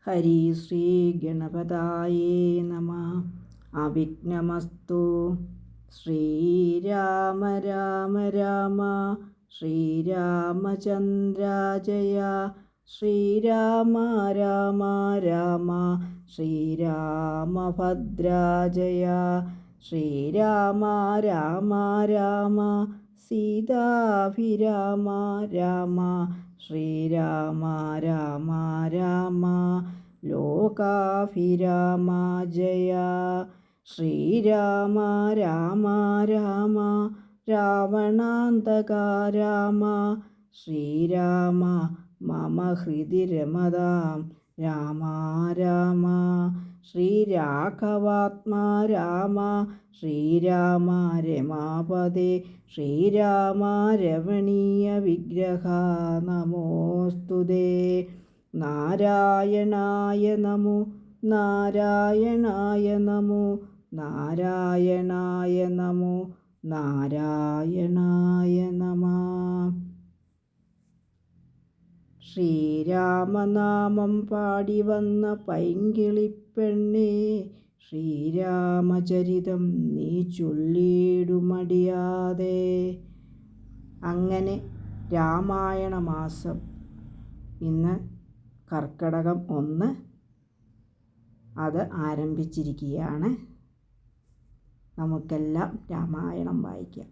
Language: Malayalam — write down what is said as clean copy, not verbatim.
ഹരി ശ്രീ ഗണപതായേ നമഃ. അവിഘ്നമസ്തു. ശ്രീരാമ രാമ രാമ ശ്രീരാമചന്ദ്ര ജയ. ശ്രീരാമ രാമ രാമ ശ്രീരാമഭദ്ര ജയ. ശ്രീരാമ രാമ രാമ സീതാഭിരാമ രാമ. ശ്രീരാമ രാമ രാമ ലോകാഭിരാമ ജയ. ശ്രീരാമ രാമ രാമ രാവണാന്തക രാമ. ശ്രീരാമ മമ ഹൃദി രമതാം രാമ രാമ. ശ്രീരാഘവാത്മാ രാമ. ശ്രീരാമ രമാപദേ. ശ്രീരാമ രമണീയ വിഗ്രഹ നമോസ്തുതേ. നാരായണായ നമോ നാരായണായ നമോ നാരായണായ നമോ നാരായണായ നമഃ. ശ്രീരാമനാമം പാടി വന്ന പൈങ്കിളിപ്പെണ്ണേ, ശ്രീരാമചരിതം നീ ചൊല്ലിയിടുമടിയാതെ. അങ്ങനെ രാമായണ മാസം ഇന്ന് കർക്കടകം 1 അത് ആരംഭിച്ചിരിക്കുകയാണ്. നമുക്കെല്ലാം രാമായണം വായിക്കാം.